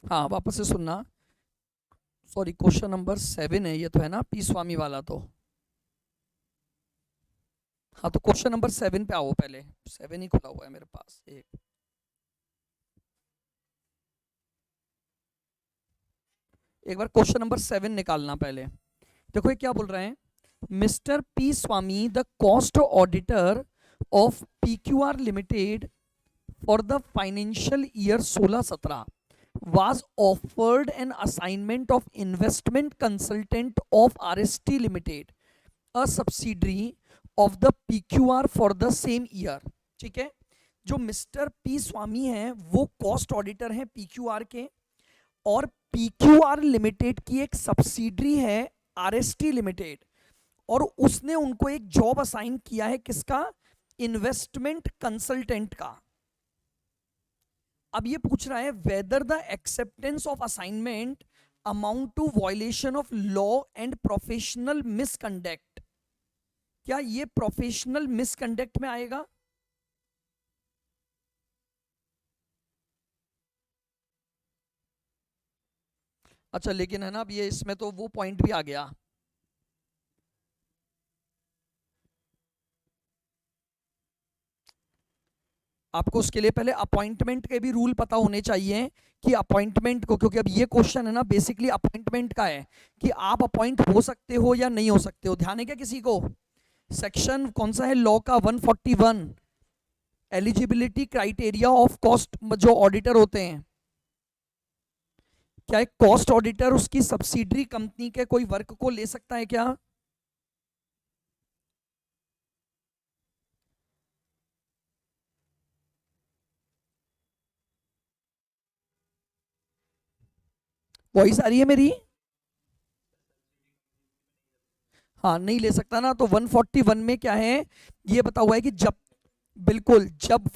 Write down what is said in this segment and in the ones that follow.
हाँ वापस से सुनना। सॉरी, क्वेश्चन नंबर 7 है ये तो, है ना पी स्वामी वाला तो। हाँ तो क्वेश्चन नंबर 7 पे आओ पहले। 7 ही खुला हुआ है मेरे पास एक बार क्वेश्चन नंबर 7 निकालना पहले। देखो ये क्या बोल रहे हैं। Mister P Swami the cost auditor of PQR limited for the financial year 16-17 was offered an assignment of investment consultant of RST Limited, a subsidiary of the PQR for the same year। ठीक है, जो mister P स्वामी हैं वो cost auditor हैं PQR के, और PQR limited की एक सब्सिडरी है RST लिमिटेड, और उसने उनको एक जॉब असाइन किया है किसका, इन्वेस्टमेंट कंसल्टेंट का। अब ये पूछ रहा है whether the acceptance of assignment amount to violation of law and professional misconduct. क्या ये प्रोफेशनल मिसकंडक्ट में आएगा? अच्छा लेकिन है ना, अब ये इसमें तो वो पॉइंट भी आ गया। आपको उसके लिए पहले अपॉइंटमेंट के भी रूल पता होने चाहिए कि अपॉइंटमेंट को, क्योंकि अब ये क्वेश्चन है ना बेसिकली अपॉइंटमेंट का है कि आप अपॉइंट हो सकते हो या नहीं हो सकते हो। ध्यान है क्या किसी को? सेक्शन कौन सा है लॉ का? 141, एलिजिबिलिटी क्राइटेरिया ऑफ कॉस्ट जो ऑडिटर होते हैं। क्या एक कॉस्ट ऑडिटर उसकी सब्सिडरी कंपनी के कोई वर्क को ले सकता है क्या? वॉइस आ रही है मेरी? हाँ नहीं ले सकता ना। तो 141 में क्या है, ये बता हुआ है कि जब, बिल्कुल, जब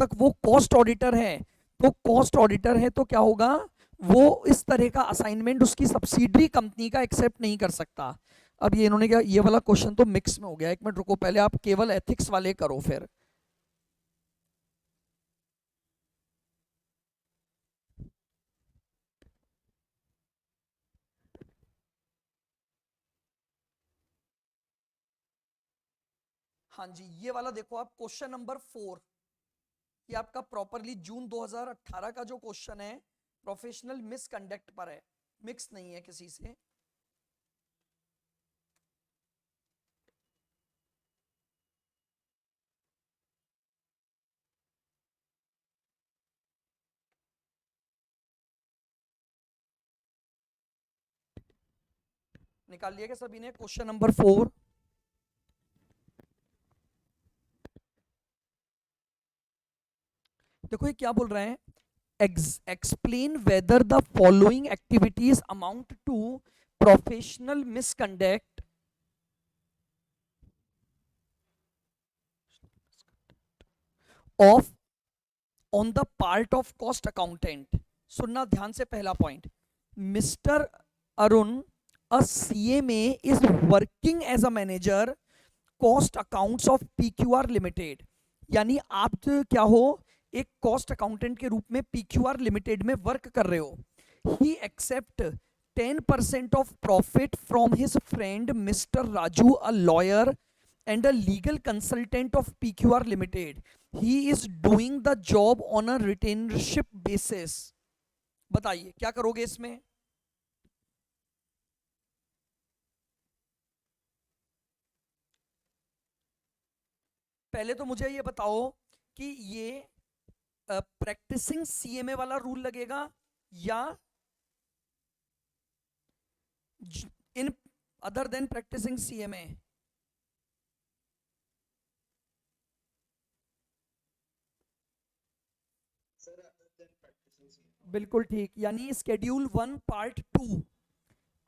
तक वो कॉस्ट ऑडिटर है, तो कॉस्ट ऑडिटर है तो क्या होगा, वो इस तरह का असाइनमेंट उसकी सब्सिडरी कंपनी का एक्सेप्ट नहीं कर सकता। अब ये इन्होंने क्या, ये वाला क्वेश्चन तो मिक्स में हो गया। एक मिनट रुको, पहले आप केवल एथिक्स वाले करो फिर। हाँ जी, ये वाला देखो आप, क्वेश्चन नंबर 4, ये आपका प्रॉपरली जून 2018 का जो क्वेश्चन है, प्रोफेशनल मिसकंडक्ट पर है, मिक्स नहीं है किसी से। निकाल लिया क्या सभी ने क्वेश्चन नंबर 4? देखो ये क्या बोल रहे हैं, explain whether the following activities amount to professional misconduct of on the part of cost accountant। सुनना ध्यान से, पहला point, mister Arun a CMA is working as a manager cost accounts of PQR limited. यानी आप क्या हो, एक कॉस्ट अकाउंटेंट के रूप में PQR लिमिटेड में वर्क कर रहे हो। ही accept 10% of profit from his friend Mr. Raju, a lawyer and a legal consultant of PQR Limited. He is doing the job on a retainership basis। बताइए क्या करोगे इसमें? पहले तो मुझे ये बताओ कि ये प्रैक्टिसिंग CMA वाला रूल लगेगा या in other than practicing CMA? बिल्कुल ठीक, यानी स्केड्यूल 1 पार्ट 2।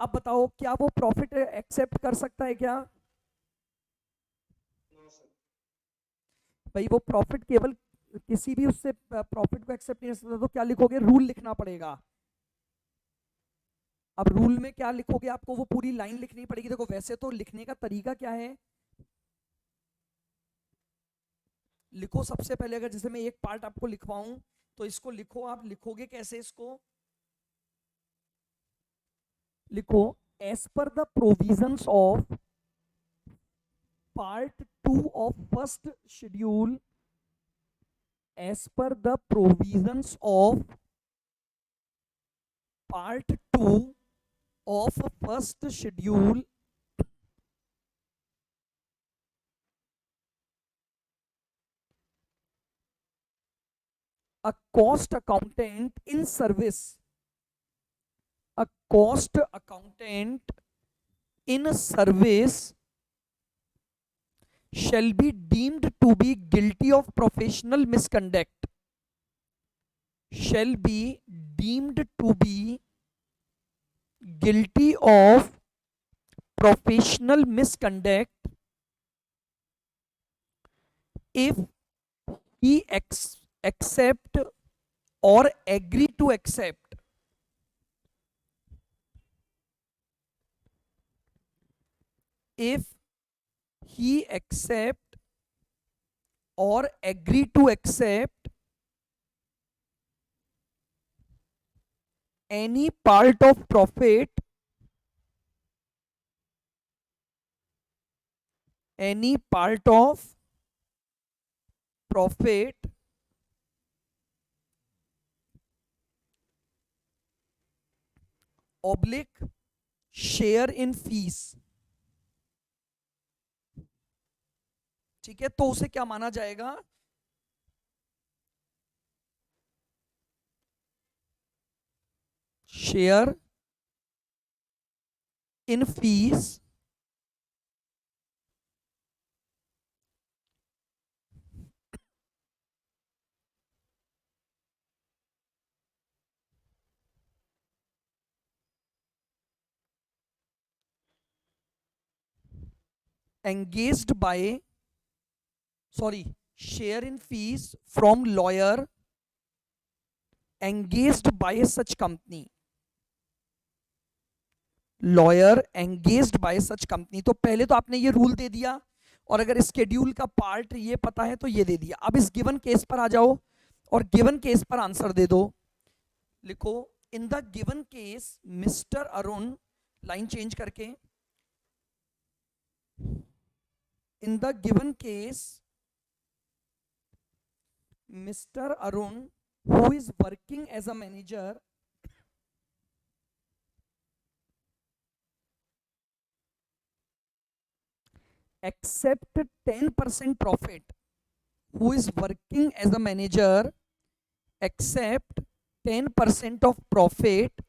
अब बताओ क्या वो प्रॉफिट एक्सेप्ट कर सकता है क्या? भाई वो प्रॉफिट केवल किसी भी उससे प्रॉफिट को एक्सेप्ट नहीं कर सकता, तो क्या लिखोगे, रूल लिखना पड़ेगा। अब रूल में क्या लिखोगे, आपको वो पूरी लाइन लिखनी पड़ेगी। देखो वैसे तो लिखने का तरीका क्या है, लिखो सबसे पहले, अगर जैसे मैं एक पार्ट आपको लिखवाऊं तो इसको लिखो, आप लिखोगे कैसे इसको, लिखो, as per the provisions of part 2 of first schedule, as per the provisions of part 2 of first schedule, a cost accountant in service, a cost accountant in service shall be deemed to be guilty of professional misconduct, shall be deemed to be guilty of professional misconduct if he accept or agree to accept if he accept or agree to accept any part of profit, any part of profit oblique share in fees, ठीक है, तो उसे क्या माना जाएगा, share in fees engaged by, sorry, share in fees from lawyer engaged by such company, lawyer engaged bye such company. तो पहले तो आपने ये रूल दे दिया और अगर स्केड्यूल का पार्ट ये पता है तो ये दे दिया। अब इस गिवन केस पर आ जाओ और गिवन केस पर आंसर दे दो। लिखो, in the given case mister Arun, line change करके, in the given case mister Arun who is working as a manager accept 10% profit, who is working as a manager accept 10% of profit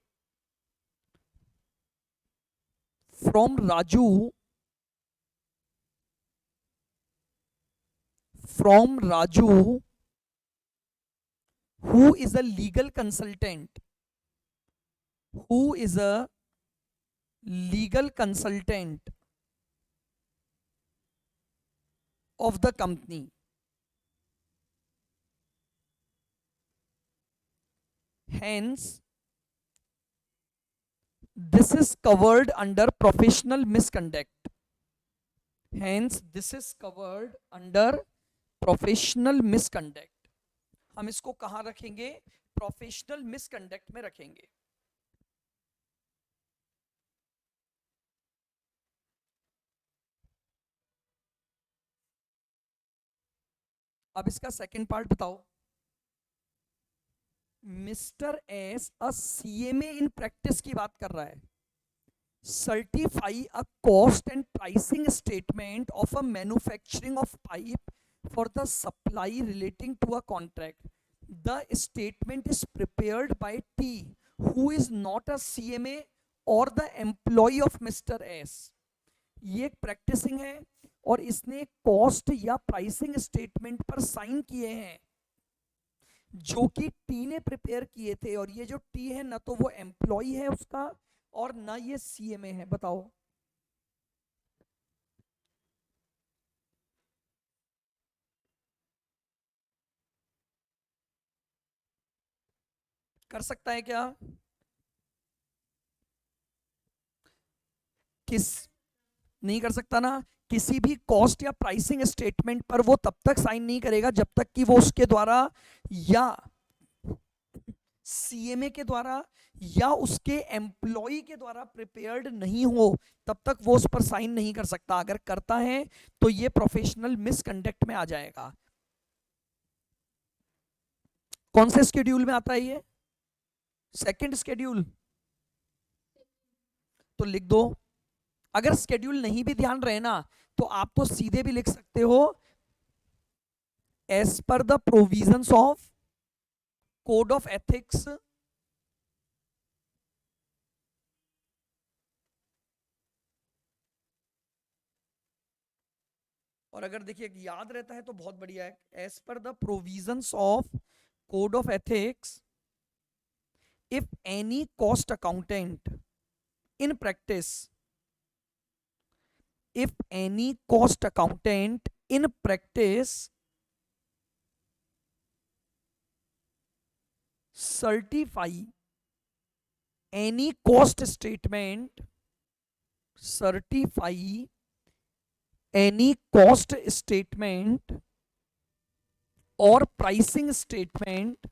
from Raju, who is a legal consultant, who is a legal consultant of the company, hence this is covered under professional misconduct, hence this is covered under professional misconduct। हम इसको कहां रखेंगे, professional misconduct में रखेंगे। अब इसका second part बताओ। Mister S a CMA in practice की बात कर रहा है। Certify a cost and pricing statement of a manufacturing of pipe for the supply relating to a contract. The statement is prepared by T who is not a CMA और the employee of mister S. ये एक practising है और इसने cost या pricing statement पर sign किए हैं जो कि टी ने प्रिपेयर किए थे, और ये जो टी है ना तो वो एम्प्लॉय है उसका और ना ये सीएमए है। बताओ, कर सकता है क्या? किस नहीं कर सकता ना। किसी भी कॉस्ट या प्राइसिंग स्टेटमेंट पर वो तब तक साइन नहीं करेगा जब तक कि वो उसके द्वारा या सीएमए के द्वारा या उसके एम्प्लॉय के द्वारा प्रिपेयर्ड नहीं हो तब तक वो उस पर साइन नहीं कर सकता। अगर करता है तो ये प्रोफेशनल मिसकंडक्ट में आ जाएगा। कौन से स्केड्यूल में आता है ये? Second schedule. तो लिख दो। अगर स्केड्यूल नहीं भी ध्यान रहे ना तो आप तो सीधे भी लिख सकते हो, as per the provisions of code of ethics और अगर देखिए याद रहता है तो बहुत बढ़िया है, as per the provisions of code of ethics if any cost accountant in practice, if any cost accountant in practice certify any cost statement, certify any cost statement or pricing statement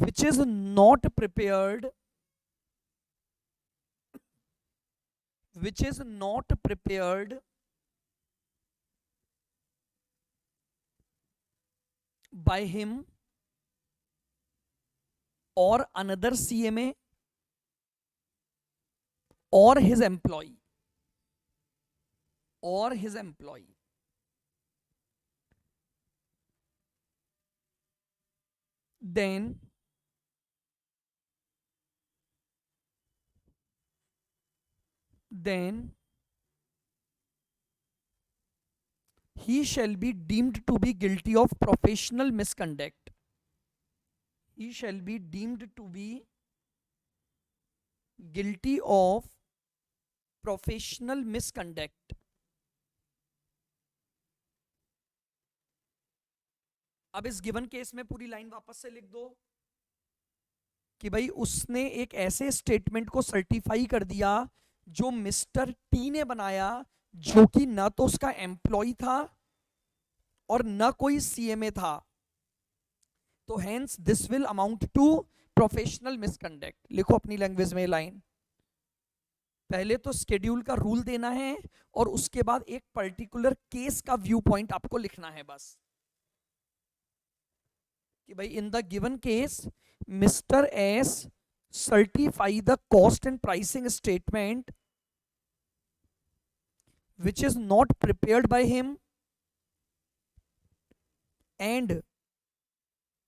which is not prepared, which is not prepared by him or another CMA or his employee, or his employee, then he shall be deemed to be guilty of professional misconduct. He shall be deemed to be guilty of professional misconduct. अब इस given case में पूरी line वापस से लिख दो कि भाई उसने एक ऐसे स्टेटमेंट को सर्टिफाई कर दिया जो मिस्टर टी ने बनाया, जो कि ना तो उसका एम्प्लॉय था और ना कोई सीएमए था, तो hence this will amount to professional misconduct. लिखो अपनी लैंग्वेज में लाइन। पहले तो स्केड्यूल का रूल देना है और उसके बाद एक पर्टिकुलर केस का व्यू पॉइंट आपको लिखना है बस, कि भाई इन the given case mister S certify the cost and pricing statement which is not prepared by him and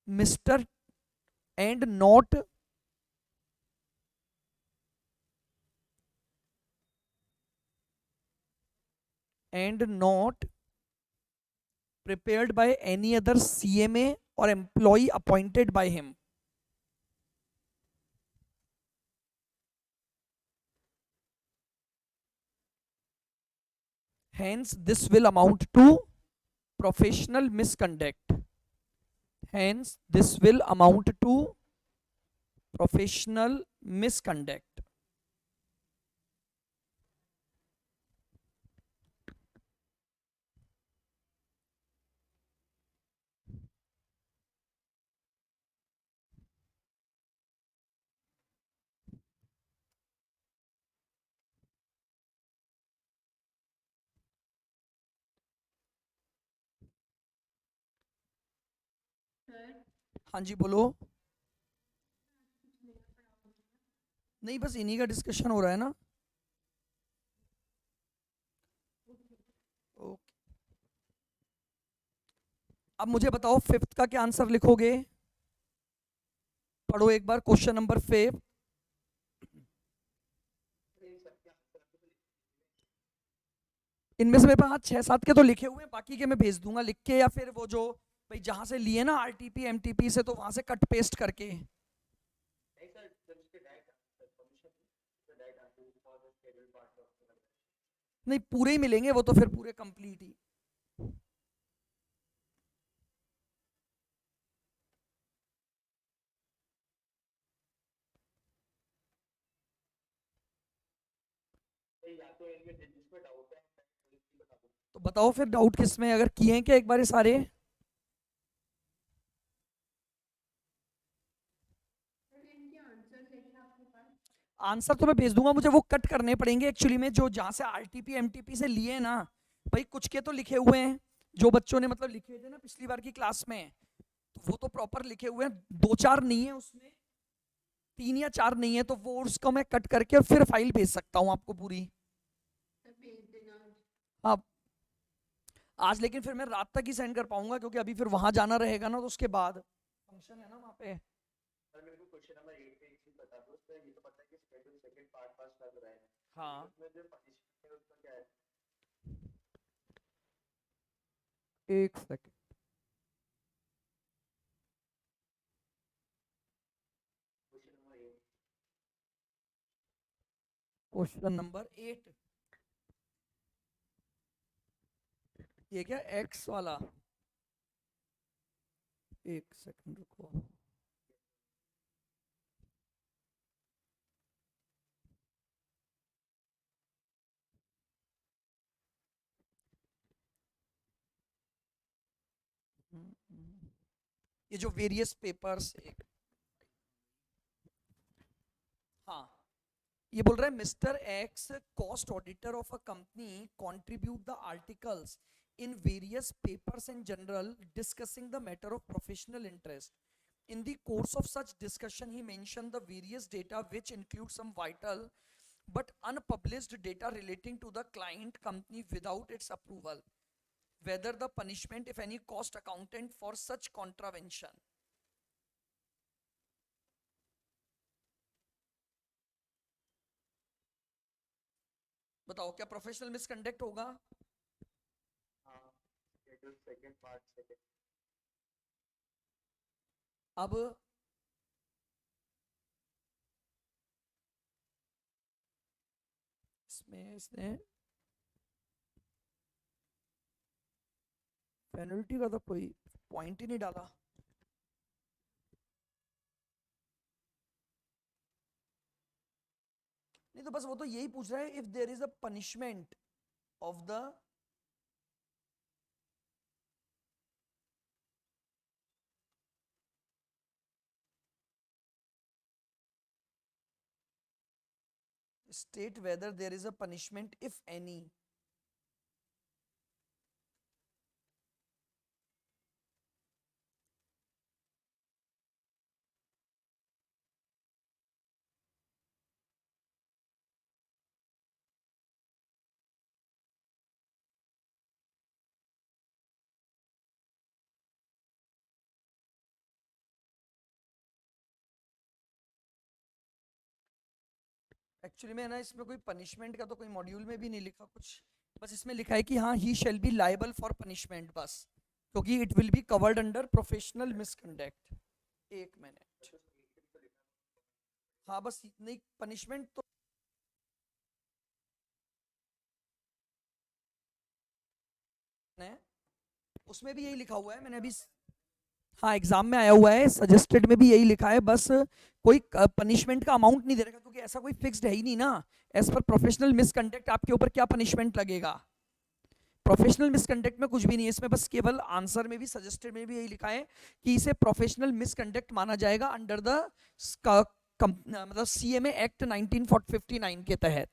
Mr. and not prepared by any other CMA or employee appointed by him. Hence this will amount to professional misconduct. Hence this will amount to professional misconduct. हाँ जी बोलो। नहीं बस इन्हीं का discussion हो रहा है ना। ओके, अब मुझे बताओ फिफ्थ का क्या आंसर लिखोगे? पढ़ो एक बार क्वेश्चन नंबर 5। इनमें से मेरे पास 6-7 के तो लिखे हुए हैं, बाकी के मैं भेज दूंगा लिख के, या फिर वो जो भाई जहां से लिए ना आरटीपी एमटीपी से, तो वहां से कट पेस्ट करके। नहीं पूरे ही मिलेंगे वो तो, फिर पूरे कंप्लीट ही। तो बताओ फिर डाउट किस में, अगर किए हैं क्या एक बार ये सारे? आंसर तो मैं भेज दूंगा, मुझे वो कट करने पड़ेंगे एक्चुअली में, जो जहां से आरटीपी एमटीपी से लिए ना भाई, कुछ के तो लिखे हुए हैं जो बच्चों ने मतलब लिखे थे ना पिछली बार की क्लास में, तो वो तो प्रॉपर लिखे हुए हैं, दो चार नहीं है उसमें, तीन या चार नहीं है, तो वो उसको मैं कट करके और फिर फाइल भेज सकता हूँ आपको पूरी। हाँ आज, लेकिन फिर मैं रात तक ही सेंड कर पाऊंगा, क्योंकि अभी फिर वहां जाना रहेगा ना, तो उसके बाद फंक्शन है ना वहाँ पे। सर मेरे को क्वेश्चन नंबर 8 पे एक चीज बता दो। उसमें ये तो पता है कि शेड्यूल सेकंड पार्ट पास कर रहा है, हाँ उसमें जो पनिशमेंट है उसका क्या है? एक second, question number 8। Question number 8, ये क्या एक्स वाला, एक सेकंड रुको। ये जो वेरियस पेपर्स, हाँ ये बोल रहा है mister x cost auditor of a company contribute the articles in various papers in general discussing the matter of professional interest. In the course of such discussion, he mentioned the various data which include some vital but unpublished data relating to the client company without its approval. Whether the punishment, if any, cost accountant for such contravention. बताओ क्या professional misconduct होगा? हाँ, schedule second part second. अब इसमें इसने penalty का तो कोई पॉइंट ही नहीं डाला। नहीं तो बस वो तो यही पूछ रहा है if there is a punishment of the, state whether there is a punishment if any. Actually में ना इसमें कोई पनिशमेंट का तो कोई मॉड्यूल में भी नहीं लिखा कुछ, बस इसमें लिखा है कि हाँ he shall be liable for punishment बस, क्योंकि it will be covered under professional misconduct. एक मिनट, हाँ बस नहीं पनिशमेंट तो है, उसमें भी यही लिखा हुआ है मैंने अभी, हाँ एग्जाम में आया हुआ है, सजेस्टेड में भी यही लिखा है, बस कोई पनिशमेंट का अमाउंट नहीं दे रखा, क्योंकि ऐसा कोई फिक्स्ड है ही नहीं ना। एज पर प्रोफेशनल मिसकंडक्ट आपके ऊपर क्या पनिशमेंट लगेगा? प्रोफेशनल मिसकंडक्ट में कुछ भी नहीं है इसमें, बस केवल आंसर में भी सजेस्टेड में भी यही लिखा है कि इसे प्रोफेशनल मिसकंडक्ट माना जाएगा अंडर द मतलब सीएमए एक्ट 1959 के तहत,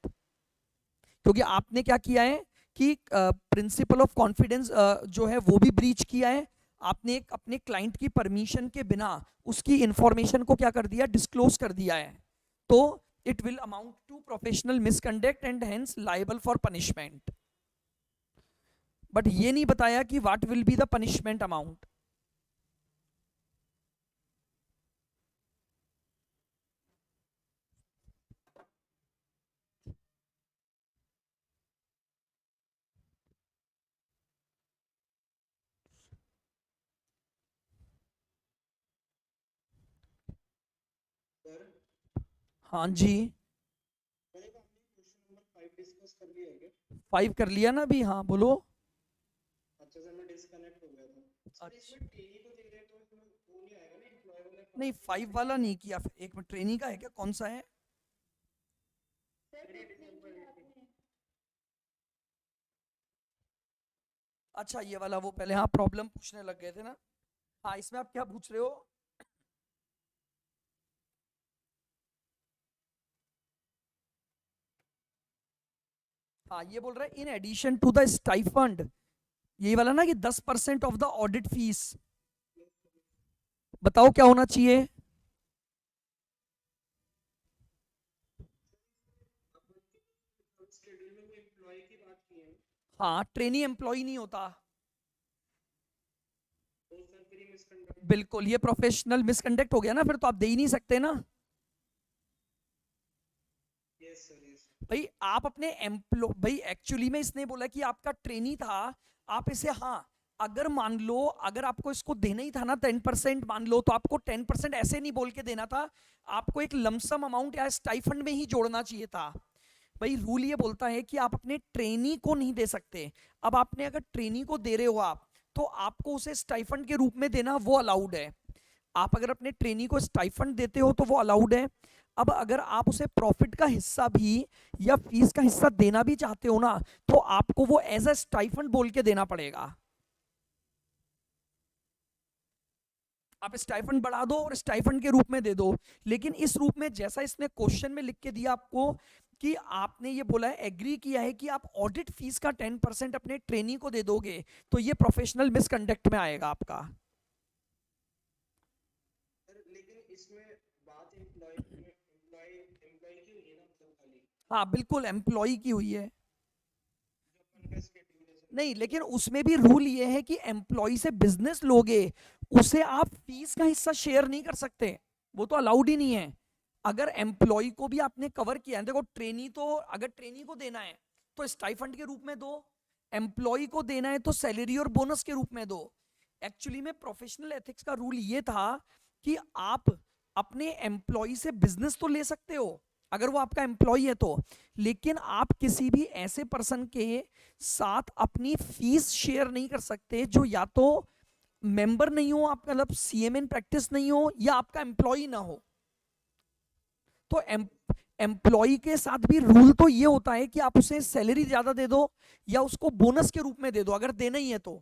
क्योंकि आपने क्या किया है कि प्रिंसिपल ऑफ कॉन्फिडेंस जो है वो भी ब्रीच किया है, आपने एक अपने क्लाइंट की परमिशन के बिना उसकी इंफॉर्मेशन को क्या कर दिया, डिस्क्लोज कर दिया है, तो it will amount to professional misconduct and hence liable for punishment. But ये नहीं बताया कि what will be the punishment amount. Sir हाँ जी, मैंने कहा हमने क्वेश्चन नंबर 5 डिस्कस कर लिया है क्या? 5 कर लिया ना अभी, हाँ बोलो। अच्छा सर, मैं डिस्कनेक्ट हो गया था सर। अच्छा इसमें टेली को दे रहे हैं तो इसमें वो नहीं आएगा ना, एम्प्लॉयबल है नहीं, पार्ट फाइव में? वाला नहीं किया, फिर एक मिनट, ट्रेनिंग का है क्या, कौन सा है? सर ये डिस्कनेक्ट अच्छा ये वाला वो पहले हाँ प्रॉब्लम पूछने लग गए थे ना। हाँ इसमें आप क्या पूछ रहे हो? हाँ ये बोल रहा है in addition to the stipend, यही वाला ना कि 10% ऑफ द ऑडिट फीस। बताओ क्या होना चाहिए? शेड्यूल में कोई एम्प्लॉय की बात की है हाँ ट्रेनी एम्प्लॉय नहीं होता। तो सर फिर ये मिसकंडक्ट। बिल्कुल ये प्रोफेशनल मिसकंडक्ट हो गया ना, फिर तो आप दे ही नहीं सकते ना। Yes sir yes. भाई आप अपने भाई एक्चुअली में इसने बोला कि आपका ट्रेनी था, आप इसे हाँ अगर मान लो अगर आपको इसको देना ही था ना 10% मान लो, तो आपको 10% ऐसे नहीं बोल के देना था, आपको एक लमसम अमाउंट या स्टाइफंड में ही जोड़ना चाहिए था। भाई रूल ये बोलता है कि आप अपने ट्रेनी को नहीं दे सकते। अब आपने अगर ट्रेनी को दे रहे हो आप, तो आपको उसे स्टाइफंड के रूप में देना वो अलाउड है। आप अगर अपने ट्रेनी को स्टाइफंड देते हो तो वो अलाउड है। अब अगर आप उसे प्रॉफिट का हिस्सा भी या फीस का हिस्सा देना भी चाहते हो ना, तो आपको वो एज अ स्टाइफंड बोल के देना पड़ेगा। आप स्टाइफंड बढ़ा दो और स्टाइफंड के रूप में दे दो, लेकिन इस रूप में जैसा इसने क्वेश्चन में लिख के दिया आपको कि आपने ये बोला है एग्री किया है कि आप ऑडिट फीस का 10% अपने ट्रेनी को दे दोगे, तो ये प्रोफेशनल मिसकंडक्ट में आएगा आपका। सर लेकिन इसमें बात एम्प्लॉय एम्प्लॉय एम्प्लॉय की हुई है ना, मतलब खाली हाँ बिल्कुल एम्प्लॉय की हुई है। जो अपन का शेड्यूल है सर। नहीं लेकिन उसमें भी रूल ये है कि एम्प्लॉय से बिजनेस लोगे, उसे आप फीस का हिस्सा शेयर नहीं कर सकते, वो तो अलाउड ही नहीं है। अगर एम्प्लॉय को भी आपने कवर किया है, देखो ट्रेनी तो अगर ट्रेनी को देना है तो स्टाइफंड के रूप में दो, एम्प्लॉय को देना है तो सैलरी और बोनस के रूप में दो। एक्चुअली में प्रोफेशनल एथिक्स का रूल ये था कि आप अपने एम्प्लॉय से बिजनेस तो ले सकते हो अगर वो आपका एम्प्लॉय है तो, लेकिन आप किसी भी ऐसे पर्सन के साथ अपनी फीस शेयर नहीं कर सकते जो या तो मेंबर नहीं हो, आपका मतलब सीएम इन प्रैक्टिस नहीं हो, या आपका एम्प्लॉय ना हो। तो एम्प्लॉय के साथ भी रूल तो ये होता है कि आप उसे सैलरी ज्यादा दे दो या उसको बोनस के रूप में दे दो अगर देना ही है तो।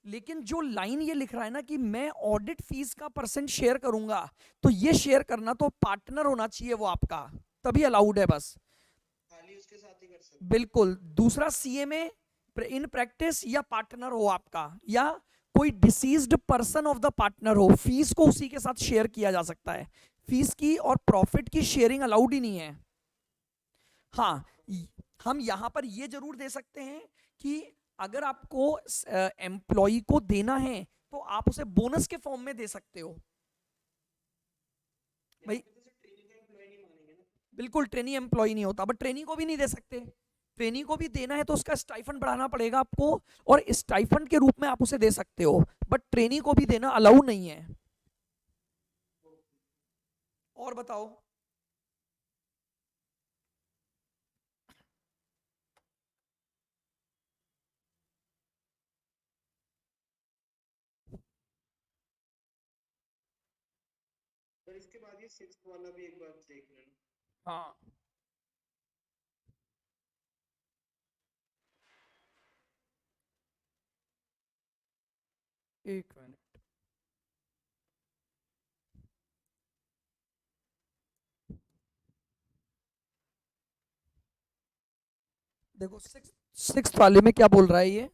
लेकिन जो लाइन ये लिख रहा है ना कि मैं ऑडिट फीस का परसेंट शेयर करूंगा, तो ये शेयर करना तो पार्टनर होना चाहिए वो आपका, तभी अलाउड है बस। खाली उसके साथ ही कर सकते हैं। बिल्कुल दूसरा सीएमए इन प्रैक्टिस या पार्टनर हो आपका, या कोई deceased person of the partner हो, फीस को उसी के साथ शेयर किया जा सकता है। फीस की और प्रॉफिट की शेयरिंग अलाउड ही नहीं है। हाँ हम यहां पर ये जरूर दे सकते हैं कि अगर आपको एम्प्लॉय को देना है तो आप उसे बोनस के फॉर्म में दे सकते हो। यहाँ भाई पे तो सर ट्रेनिंग का एम्प्लॉय नहीं मानेंगे ना। बिल्कुल ट्रेनी एम्प्लॉय नहीं होता, बट ट्रेनी को भी नहीं दे सकते। ट्रेनी को भी देना है तो उसका स्टाइफंड बढ़ाना पड़ेगा आपको, और स्टाइफंड के रूप में आप उसे दे सकते हो, बट ट्रेनी को भी देना अलाउ नहीं है। और बताओ। सर इसके बाद ये सिक्स्थ वाला भी एक बार देख लेना। हाँ एक मिनट, देखो सिक्स सिक्स वाले में क्या बोल रहा है ये,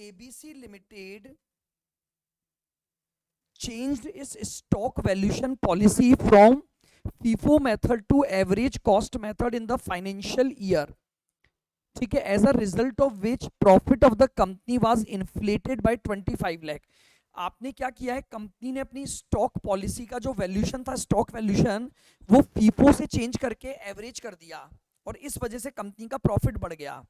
ABC limited changed its stock valuation policy from FIFO method to average cost method in the financial year, ठीक है, as a result of which profit of the company was inflated by 25 lakh. आपने क्या किया है, कंपनी ने अपनी stock policy का जो वैल्यूशन था, स्टॉक वैल्यूशन, वो फीफो से चेंज करके एवरेज कर दिया, और इस वजह से कंपनी का प्रॉफिट बढ़ गया।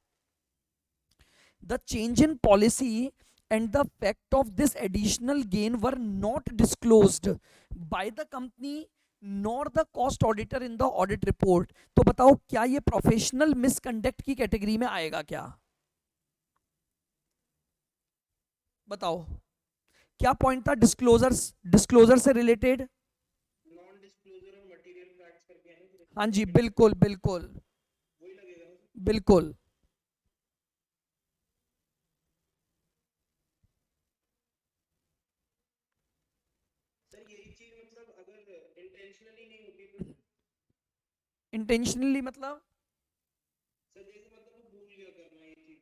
The change in policy and the fact of this additional gain were not disclosed by the company nor the cost auditor in the audit report। तो बताओ क्या ये प्रोफेशनल मिसकंडक्ट की कैटेगरी में आएगा क्या? बताओ क्या पॉइंट था डिस्क्लोजर से रिलेटेड? नॉन डिस्क्लोजर और मटेरियल फैक्ट्स करके है ना फिर। हाँ जी बिल्कुल बिल्कुल। बिल्कुल। सर यही चीज मतलब अगर इंटेंशनली नहीं होती तो? इंटेंशनली मतलब? सर जैसे मतलब वो भूल गया करना ये चीज,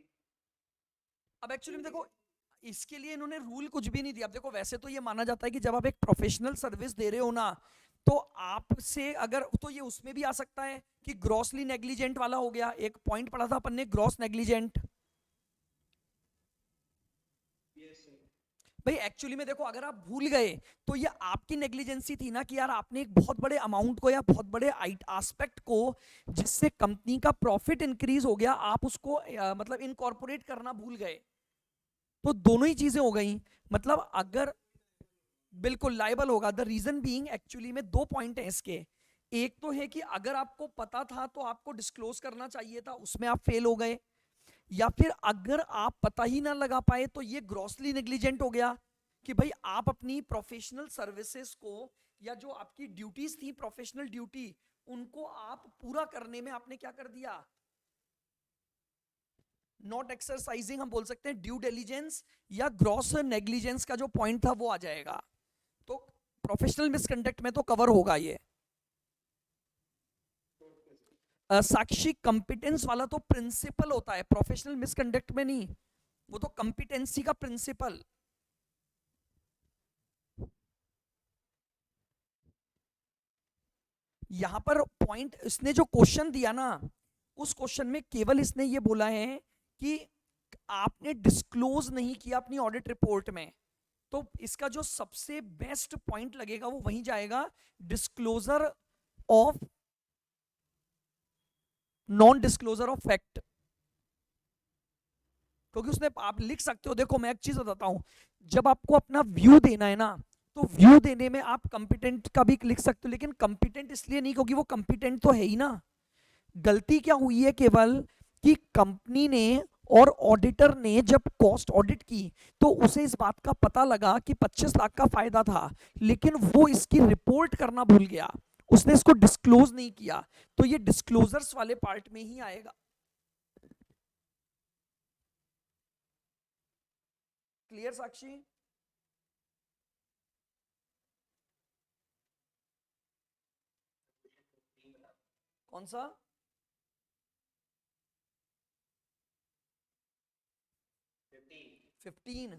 अब एक्चुअली तो में देखो, जैसे इसके लिए इन्होंने रूल कुछ भी नहीं दिया। अब देखो, वैसे तो ये माना जाता है कि जब आप एक प्रोफेशनल सर्विस दे रहे हो ना, तो आपसे अगर, तो ये उसमें भी आ सकता है कि ग्रॉसली नेग्लिजेंट वाला हो गया। एक पॉइंट पढ़ा था अपन ने, ग्रॉस नेग्लिजेंट। Yes sir. भाई एक्चुअली में देखो, अगर आप भूल गए तो ये आपकी नेग्लिजेंसी थी ना, कि यार आपने एक बहुत बड़े अमाउंट को या बहुत बड़े एस्पेक्ट को, जिससे कंपनी का प्रॉफिट इंक्रीज हो गया, आप उसको मतलब इनकॉर्पोरेट करना भूल गए। तो दोनों ही चीजें हो गई। मतलब अगर, बिल्कुल लाइबल होगा। द रीजन बीइंग, एक्चुअली में दो पॉइंट है इसके। एक तो है कि अगर आपको पता था तो आपको डिस्क्लोज करना चाहिए था, उसमें आप फेल हो गए। या फिर अगर आप पता ही ना लगा पाए तो ये ग्रॉसली नेग्लिजेंट हो गया, कि भाई आप अपनी प्रोफेशनल सर्विसेज को, या जो आपकी ड्यूटीज थी प्रोफेशनल ड्यूटी, उनको आप पूरा करने में आपने क्या कर दिया, नॉट एक्सरसाइजिंग, हम बोल सकते हैं ड्यू डिलीजेंस, या ग्रॉस नेग्लिजेंस का जो पॉइंट था वो आ जाएगा। तो प्रोफेशनल मिसकंडक्ट में तो कवर होगा ये। Okay sir. साक्षी, कंपिटेंस वाला तो प्रिंसिपल होता है, प्रोफेशनल मिसकंडक्ट में नहीं। वो तो कंपिटेंसी का प्रिंसिपल। यहां पर पॉइंट, इसने जो क्वेश्चन दिया ना, उस क्वेश्चन में केवल इसने ये बोला है कि आपने डिस्क्लोज नहीं किया अपनी ऑडिट रिपोर्ट में। तो इसका जो सबसे बेस्ट पॉइंट लगेगा वो वहीं जाएगा, disclosure of, non disclosure of fact. क्योंकि उसने, आप लिख सकते हो, देखो मैं एक चीज बताता हूं, जब आपको अपना व्यू देना है ना, तो व्यू देने में आप कंपिटेंट का भी लिख सकते हो, लेकिन कंपिटेंट इसलिए नहीं क्योंकि वो कंपिटेंट तो है ही ना। गलती क्या हुई है केवल, कि कंपनी ने और ऑडिटर ने जब कॉस्ट ऑडिट की, तो उसे इस बात का पता लगा कि 25 लाख का फायदा था, लेकिन वो इसकी रिपोर्ट करना भूल गया, उसने इसको डिस्क्लोज नहीं किया। तो ये डिस्क्लोजर्स वाले पार्ट में ही आएगा। क्लियर साक्षी? कौन सा? 15। 15?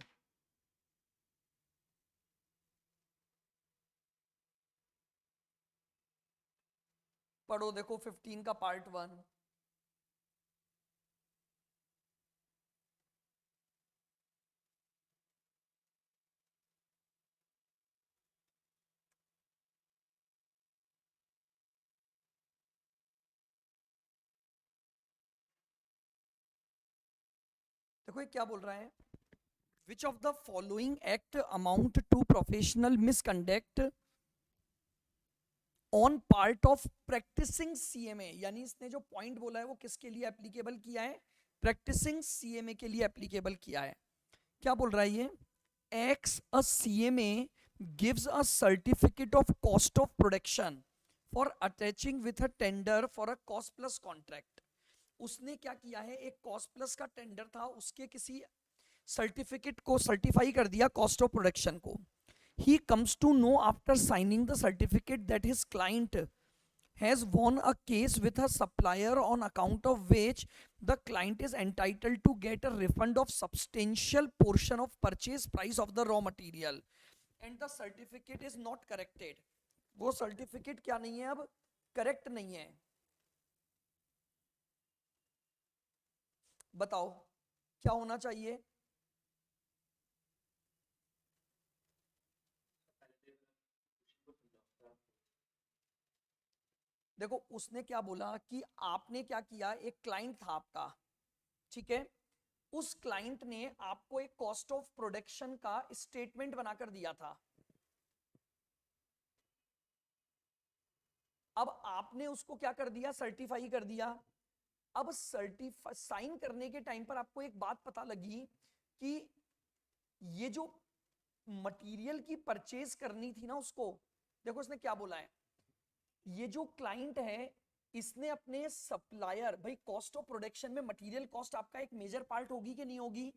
पढ़ो, देखो 15 का पार्ट 1। देखो ये क्या बोल रहा है, which of the following act amount to professional misconduct on part of practicing CMA. यानी इसने जो पॉइंट बोला है वो किसके लिए एप्लीकेबल किया है, प्रैक्टिसिंग सीएमए के लिए एप्लीकेबल किया है। क्या बोल रहा है ये, x a CMA gives a certificate of cost of production for attaching with a tender for a cost plus contract. उसने क्या किया है, एक कॉस्ट प्लस का टेंडर था, उसके किसी सर्टिफिकेट को सर्टिफाई कर दिया कॉस्ट ऑफ प्रोडक्शन को। he comes to know after signing the certificate that his client has won a case with a supplier on account of which the client is entitled to get a refund of substantial portion of purchase price of the raw material and the certificate is not corrected। वो certificate क्या नहीं है, अब correct नहीं है। बताओ क्या होना चाहिए। देखो उसने क्या बोला कि आपने क्या किया, एक क्लाइंट था आपका, ठीक है, उस क्लाइंट ने आपको एक कॉस्ट ऑफ प्रोडक्शन का स्टेटमेंट बनाकर दिया था। अब आपने उसको क्या कर दिया, सर्टिफाई कर दिया। अब सर्टिफाई साइन करने के टाइम पर आपको एक बात पता लगी कि ये जो मटेरियल की परचेज करनी थी ना उसको, देखो इसने क्या बोला है, ये जो क्लाइंट है इसने अपने सप्लायर, भाई कॉस्ट ऑफ प्रोडक्शन में मटेरियल कॉस्ट आपका एक मेजर पार्ट होगी कि नहीं होगी?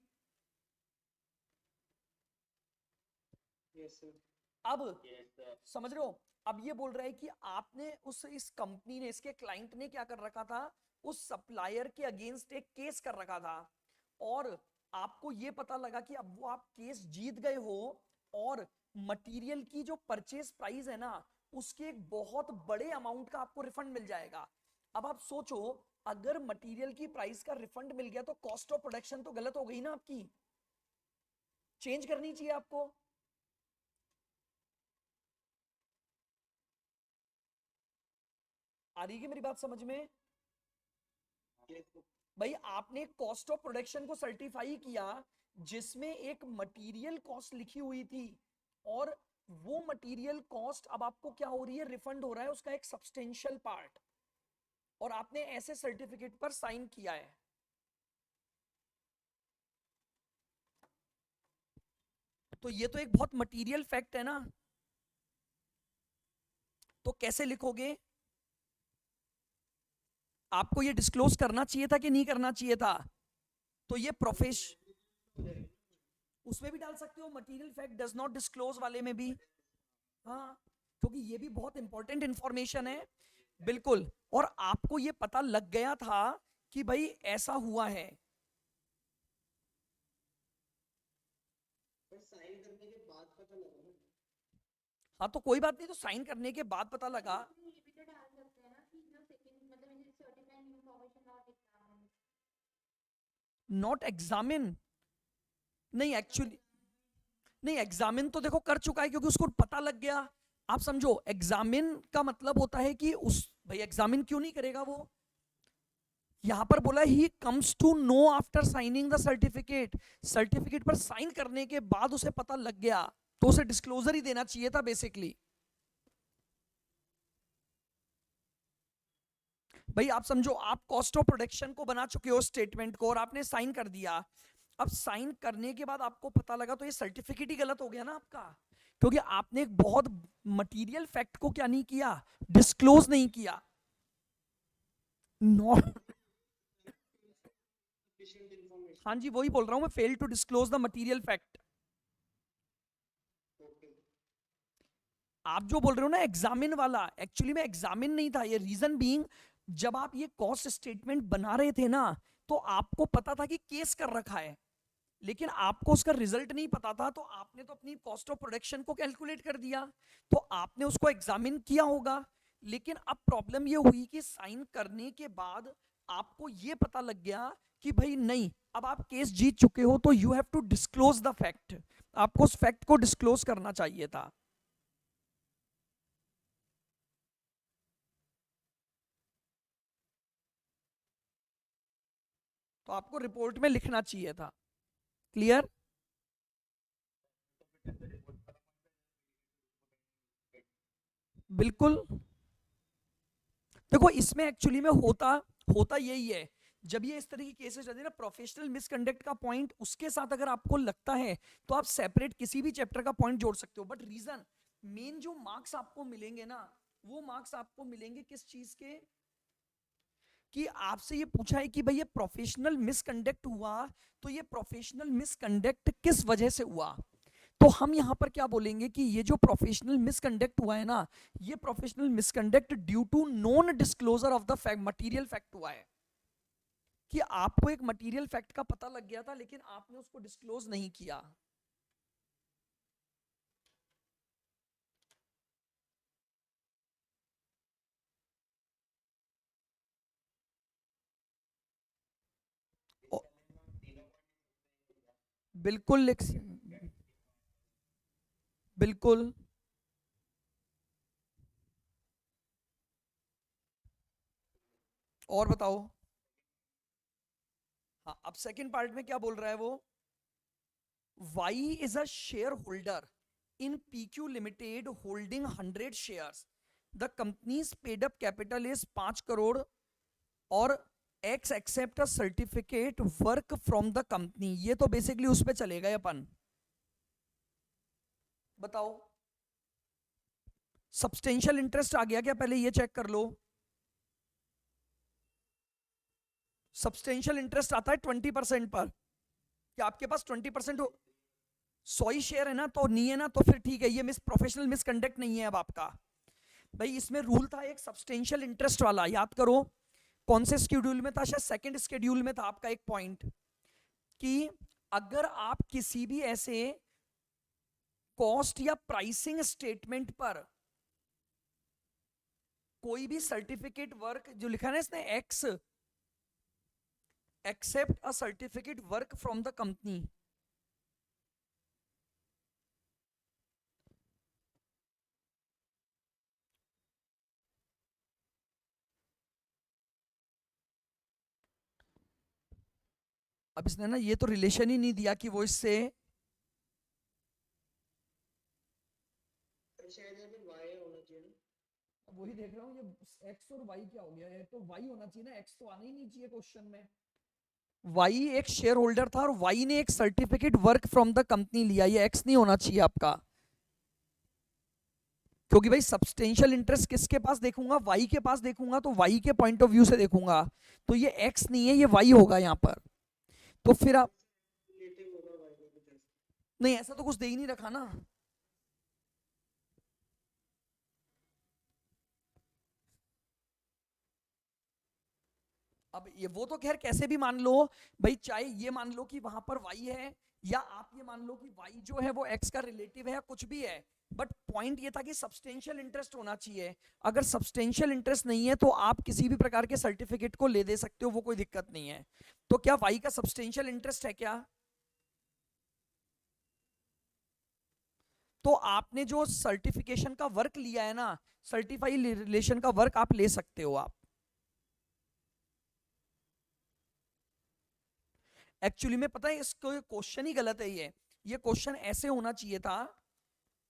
Yes sir. अब यस सर। समझ रहे हो? अब ये बोल रहा है कि आपने इस कंपनी ने, इसके क्लाइंट ने क्या कर रखा था, उस सप्लायर के अगेंस्ट एक केस कर रखा था, और आपको ये पता लगा कि अब वो आप केस जीत गए हो, और मटेरियल की जो परचेज प्राइस है ना, उसके एक बहुत बड़े अमाउंट का आपको रिफंड मिल जाएगा। अब आप सोचो, अगर मटेरियल की प्राइस का रिफंड मिल गया तो कॉस्ट ऑफ प्रोडक्शन तो गलत हो गई ना आपकी, चेंज करनी चाहिए आपको। आ रही है मेरी बात समझ में? Yes sir. भाई आपने कॉस्ट ऑफ प्रोडक्शन को सर्टिफाई किया जिसमें एक मटेरियल कॉस्ट लिखी हुई थी, और वो मटेरियल कॉस्ट अब आपको क्या हो रही है, रिफंड हो रहा है उसका एक सब्सटेंशियल पार्ट, और आपने ऐसे सर्टिफिकेट पर साइन किया है। तो ये तो एक बहुत मटेरियल फैक्ट है ना। तो कैसे लिखोगे? आपको ये डिस्क्लोज करना चाहिए था कि नहीं करना चाहिए था? तो ये उसमें भी डाल सकते हो, material fact does not disclose वाले में भी। हाँ, क्योंकि ये भी बहुत इंपॉर्टेंट इंफॉर्मेशन है। बिल्कुल, और आपको ये पता लग गया था कि भाई ऐसा हुआ है। पर साइन करने के बाद पता लगा ना। हाँ तो कोई बात नहीं, तो साइन करने के बाद पता लगा। नॉट एग्जामिन, नहीं एक्चुअली, नहीं एग्जामिन तो देखो कर चुका है क्योंकि उसको पता लग गया। आप समझो, एग्जामिन का मतलब होता है कि उस, भाई एग्जामिन क्यों नहीं करेगा वो? यहां पर बोला he comes to know after signing the certificate, certificate पर साइन करने के बाद उसे पता लग गया, तो उसे डिस्क्लोजर ही देना चाहिए था बेसिकली। भाई आप समझो, आप कॉस्ट ऑफ प्रोडक्शन को बना चुके हो स्टेटमेंट को, और आपने साइन कर दिया। अब साइन करने के बाद आपको पता लगा तो ये सर्टिफिकेट ही गलत हो गया ना आपका, क्योंकि आपने एक बहुत मटेरियल फैक्ट को क्या नहीं किया, डिस्क्लोज नहीं किया। Not, sufficient information. हाँ जी वही बोल रहा हूं मैं, fail to disclose the material fact. Okay. आप जो बोल रहे हो ना एग्जामिन वाला, एक्चुअली में एग्जामिन नहीं था ये, रीजन बीइंग जब आप ये कॉस्ट स्टेटमेंट बना रहे थे ना, तो आपको पता था कि केस कर रखा है, लेकिन आपको उसका रिजल्ट नहीं पता था, तो आपने तो अपनी कॉस्ट ऑफ प्रोडक्शन को कैलकुलेट कर दिया, तो आपने उसको एग्जामिन किया होगा। लेकिन अब प्रॉब्लम ये हुई कि साइन करने के बाद आपको ये पता लग गया कि भाई नहीं, अब आप केस जीत चुके हो, तो you have to disclose the fact, आपको उस फैक्ट को डिस्क्लोज करना चाहिए था। तो आपको रिपोर्ट में लिखना चाहिए था। क्लियर? बिल्कुल। देखो इसमें एक्चुअली में होता होता यही है, जब ये इस तरह की केसेस रहते हैं ना, प्रोफेशनल मिसकंडक्ट का पॉइंट उसके साथ अगर आपको लगता है तो आप सेपरेट किसी भी चैप्टर का पॉइंट जोड़ सकते हो, बट रीजन मेन जो मार्क्स आपको मिलेंगे ना, वो मार्क्स आपको मिलेंगे किस चीज के, कि आपसे ये पूछा है कि भाई ये प्रोफेशनल मिसकंडक्ट हुआ, तो ये प्रोफेशनल मिसकंडक्ट किस वजह से हुआ। तो हम यहां पर क्या बोलेंगे कि ये जो प्रोफेशनल मिसकंडक्ट हुआ है ना, ये professional misconduct due to non disclosure of the fact, material fact हुआ है, कि आपको एक मटेरियल फैक्ट का पता लग गया था लेकिन आपने उसको डिस्क्लोज नहीं किया। ओ, बिल्कुल बिल्कुल। और बताओ। हाँ, अब सेकंड पार्ट में क्या बोल रहा है वो, Y is a share holder in PQ limited holding 100 shares, the company's paid up capital is 5 crore, और X accept a certificate work from the company. ये तो बेसिकली उस पे चले गए अपन। बताओ, सब्सटेंशियल इंटरेस्ट आ गया क्या, पहले ये चेक कर लो। सब्सटेंशियल इंटरेस्ट आता है 20% पर, कि आपके पास 20% हो, 100 ही शेयर है ना, तो नहीं है ना, तो फिर ठीक है, ये प्रोफेशनल मिसकंडक्ट नहीं है अब आपका। भाई इसमें रूल था एक सब्सटेंशियल इंटरेस्ट वाला, याद करो कौन से शेड्यूल में था, शायद सेकंड शेड्यूल में था आपका एक पॉइंट, कि अगर आप किसी भी ऐसे कॉस्ट या प्राइसिंग स्टेटमेंट पर कोई भी सर्टिफिकेट वर्क जो लिखा है ना इसने, X accept a certificate work from the company, अब इसने ना ये तो रिलेशन ही नहीं दिया कि वो इससे, शायद यहाँ पे y होना चाहिए ना। वही देख रहा हूँ ये x और y क्या हो गया है, तो y होना चाहिए ना, x तो आना ही नहीं चाहिए क्वेश्चन में। y एक शेयर होल्डर था और y ने एक certificate work from the company लिया, ये x नहीं होना चाहिए आपका, क्योंकि भाई सब्सटेंशियल इंटरेस्ट किसके पास देखूंगा, y के पास देखूंगा, तो y के पॉइंट ऑफ व्यू से देखूंगा, तो ये x नहीं है, ये y होगा यहाँ पर। तो फिर आप रिलेटिव होगा y को कुछ ऐसा। नहीं, ऐसा तो कुछ दे ही नहीं रखा ना, अब ये वो तो खैर कैसे भी मान लो भाई, चाहे ये मान लो कि वहां पर y है, या आप ये मान लो कि y जो है वो x का रिलेटिव है, या कुछ भी है, बट पॉइंट ये था कि सब्सटेंशियल इंटरेस्ट होना चाहिए। अगर सब्सटेंशियल इंटरेस्ट नहीं है तो आप किसी भी प्रकार के सर्टिफिकेट को ले दे सकते हो, वो कोई दिक्कत नहीं है। तो क्या y का सब्सटेंशियल इंटरेस्ट है क्या? तो आपने जो सर्टिफिकेशन का वर्क लिया है ना, सर्टिफाई रिलेशन का वर्क आप ले सकते हो आप। एक्चुअली में पता है इसको क्वेश्चन ही गलत है, ये क्वेश्चन ऐसे होना चाहिए था,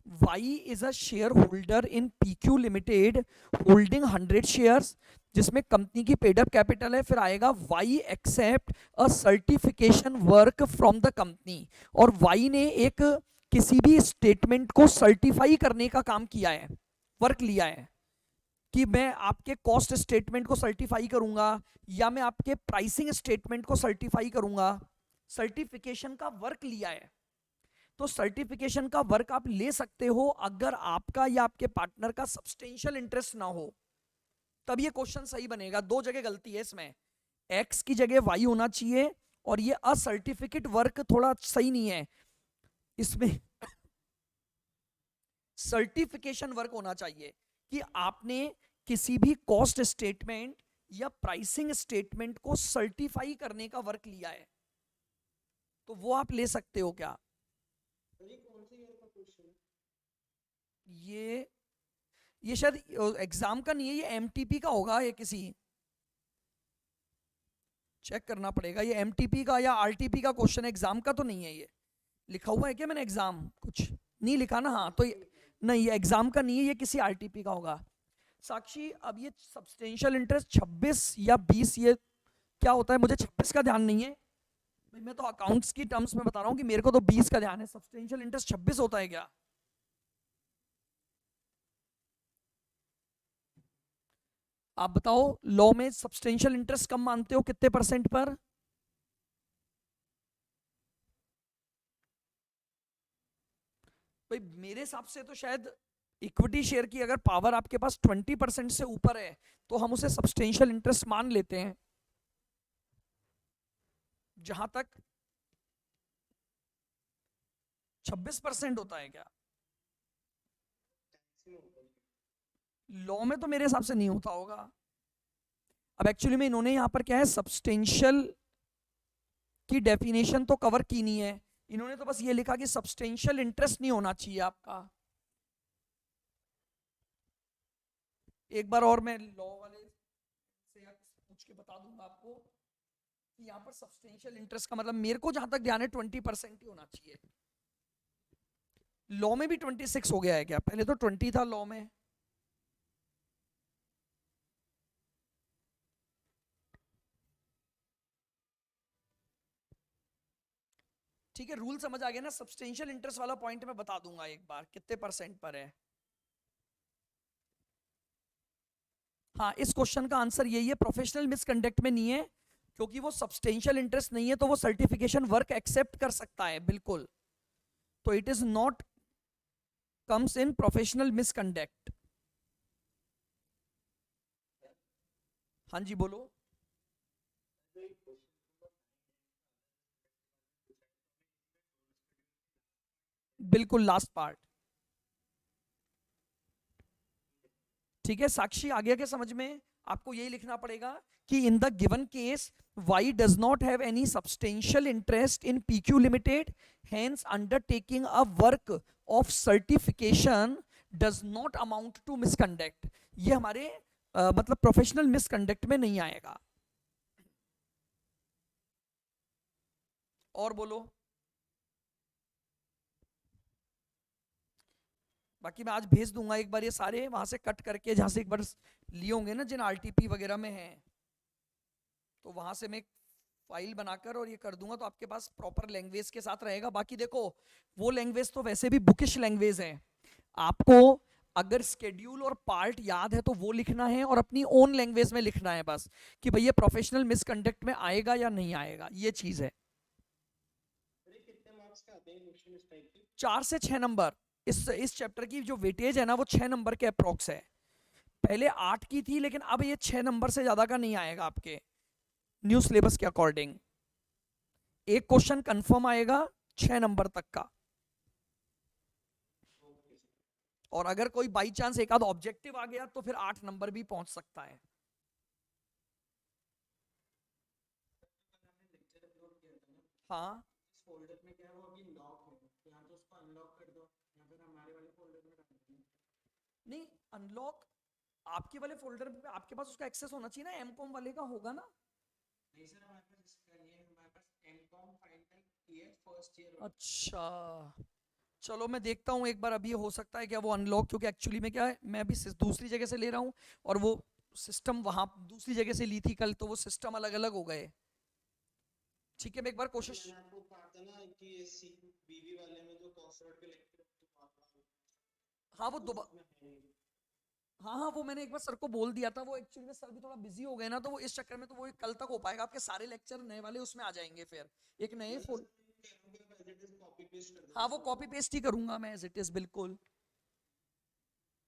Y is a shareholder in PQ Limited holding 100 shares, जिसमें कंपनी की पेड अप कैपिटल है, फिर आएगा Y accept a certification work from the company, और Y ने एक किसी भी स्टेटमेंट को सर्टिफाई करने का काम किया है, वर्क लिया है, कि मैं आपके कॉस्ट स्टेटमेंट को सर्टिफाई करूंगा, या मैं आपके प्राइसिंग स्टेटमेंट को सर्टिफाई करूंगा, सर्टिफिकेशन का वर्क लिया है। तो सर्टिफिकेशन का वर्क आप ले सकते हो अगर आपका या आपके पार्टनर का सब्सटेंशियल इंटरेस्ट ना हो, तब ये क्वेश्चन सही बनेगा। दो जगह गलती है इसमें, एक्स की जगह वाई होना चाहिए, और ये असर्टिफिकेट वर्क थोड़ा सही नहीं है, इसमें सर्टिफिकेशन वर्क होना चाहिए, कि आपने किसी भी कॉस्ट स्टेटमेंट या प्राइसिंग स्टेटमेंट को सर्टिफाई करने का वर्क लिया है, तो वो आप ले सकते हो क्या? ये कौन से ईयर का क्वेश्चन है? ये शायद एग्जाम का नहीं है, ये एमटीपी का होगा, ये किसी चेक करना पड़ेगा, ये एमटीपी का या आरटीपी का क्वेश्चन है, एग्जाम का तो नहीं है। ये लिखा हुआ है क्या मैंने एग्जाम, कुछ नहीं लिखा ना, हाँ तो ये नहीं, ये एग्जाम का नहीं है, ये किसी आरटीपी का होगा। साक्षी अब ये सब्सटेंशियल इंटरेस्ट 26 या 20, ये क्या होता है, मुझे 26 का ध्यान नहीं है भाई, मैं तो अकाउंट्स की टर्म्स में बता रहा हूँ कि मेरे को तो 20 का ध्यान है, सब्सटेंशियल इंटरेस्ट 26 होता है क्या? आप बताओ, लॉ में सब्सटेंशियल इंटरेस्ट कम मानते हो कितने परसेंट पर? भाई मेरे हिसाब से तो शायद इक्विटी शेयर की अगर पावर आपके पास 20% से ऊपर है तो हम उसे सब्सटेंशियल इंटरेस्ट मान लेते हैं। जहां तक 26% होता है क्या लॉ में? तो मेरे हिसाब से नहीं होता होगा। अब एक्चुअली में इन्होंने यहां पर क्या है, सब्सटेंशियल की डेफिनेशन तो कवर की नहीं है, इन्होंने तो बस ये लिखा कि सब्सटेंशियल इंटरेस्ट नहीं होना चाहिए आपका। एक बार और मैं लॉ वाले से पूछ के बता दूंगा आपको कि यहाँ पर सब्सटेंशियल इंटरेस्ट का मतलब, मेरे को जहां तक ध्यान है 20% ही होना चाहिए। लॉ में भी 26 हो गया है क्या? पहले तो 20 था लॉ में। ठीक है, रूल समझ आ गया ना? सब्सटेंशियल इंटरेस्ट वाला पॉइंट मैं बता दूंगा एक बार कितने परसेंट पर है। हाँ, इस क्वेश्चन का आंसर यही है, प्रोफेशनल मिसकंडक्ट में नहीं है, क्योंकि वो सब्सटेंशियल इंटरेस्ट नहीं है तो वो सर्टिफिकेशन वर्क एक्सेप्ट कर सकता है, बिल्कुल। तो it is not comes in professional misconduct. हाँ जी बोलो। तो एक क्वेश्चन बिल्कुल लास्ट पार्ट। ठीक है साक्षी, आ गया क्या समझ में? आपको यही लिखना पड़ेगा कि in the given case Y does not have any substantial interest in PQ limited, hence undertaking a work of certification does not amount to misconduct. ये हमारे मतलब प्रोफेशनल मिसकंडक्ट में नहीं आएगा। और बोलो। बाकी मैं आज भेज दूंगा एक बार ये सारे वहां से कट करके, जहां से एक बार लिए होंगे ना जिन आरटीपी वगैरह में हैं, तो वहां से मैं एक फाइल बनाकर और ये कर दूंगा, तो आपके पास प्रॉपर लैंग्वेज के साथ रहेगा। बाकी देखो वो लैंग्वेज तो वैसे भी बुकिश लैंग्वेज है, आपको अगर स्केड्यूल और पार्ट याद है तो वो लिखना है और अपनी ओन लैंग्वेज में लिखना है बस, कि भैया प्रोफेशनल मिसकंडक्ट में आएगा या नहीं आएगा, ये चीज है। अरे कितने मार्क्स के आते हैं क्वेश्चन इस टाइप के? 4 से 6 नंबर। इस चैप्टर की जो वेटेज है ना वो 6 नंबर के अप्रोक्स है। पहले 8 की थी, लेकिन अब ये 6 नंबर से ज्यादा का नहीं आएगा आपके न्यू सिलेबस के अकॉर्डिंग। एक क्वेश्चन कंफर्म आएगा 6 नंबर तक का, ओके सर। और अगर कोई बाई चांस एक आध ऑब्जेक्टिव आ गया तो फिर 8 नंबर भी पहुंच सकता है। हमने लेक्चर अपलोड किया था ना, हाँ इस फोल्डर में क्या है वो अभी लॉक है, या तो उसको अनलॉक कर दो या फिर हमारे वाले फोल्डर में डाल दो। नहीं, अनलॉक आपके वाले फोल्डर पे आपके पास उसका एक्सेस होना चाहिए ना, एमकॉम वाले का होगा ना। नहीं सर, हमारे पास इसका नहीं है, हमारे पास MCom final year first year वाला। अच्छा चलो मैं देखता हूँ एक बार, अभी हो सकता है क्या वो अनलॉक, क्योंकि एक्चुअली में क्या है मैं अभी दूसरी जगह से ले रहा हूँ, और वो सिस्टम वहां दूसरी जगह से ली थी कल, तो वो सिस्टम अलग अलग हो गए। ठीक है मैं एक बार तो कोशिश। मैंने आपको कहा था ना कि ये सी बीवी वाले में जो कॉर्पोरेट के लेक्चर हाँ वो वो दोबारा, उसमें है नहीं। हाँ हाँ वो मैंने एक बार सर को बोल दिया था, वो एक्चुअली में सर भी थोड़ा बिजी हो गए ना, तो वो इस चक्कर में तो वो कल तक हो पाएगा, आपके सारे लेक्चर नए वाले उसमें आ जाएंगे फिर एक नए मतलब फोल। सर मैं कह रहा हूँ कि आप as it is copy paste कर हाँ देना वो सारा। कॉपी पेस्ट ही करूंगा मैं एज इट इज, बिल्कुल।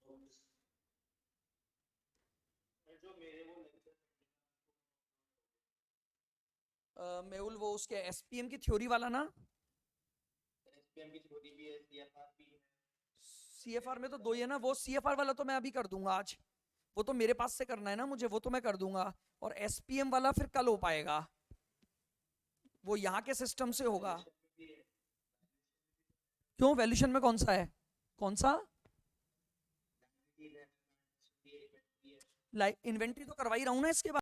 Okay sir. और जो मेरे वो लेक्चर मेहुल वो उसके एसपीएम की थ्योरी वाला ना, एसपीएम की थ्योरी भी है, सीएफआर भी है। सीएफआर में तो दो ही है ना, वो सीएफआर वाला तो मैं अभी कर दूंगा आज, वो तो मेरे पास से करना है ना मुझे, वो तो मैं कर दूंगा। और एसपीएम वाला फिर कल हो पाएगा, वो यहाँ के सिस्टम से होगा। वैल्यूएशन में भी है। क्यों वैल्यूशन में कौन सा है, कौन सा? Liability है, लाइक इन्वेंट्री तो करवा ही रहा हूँ ना इसके बाद।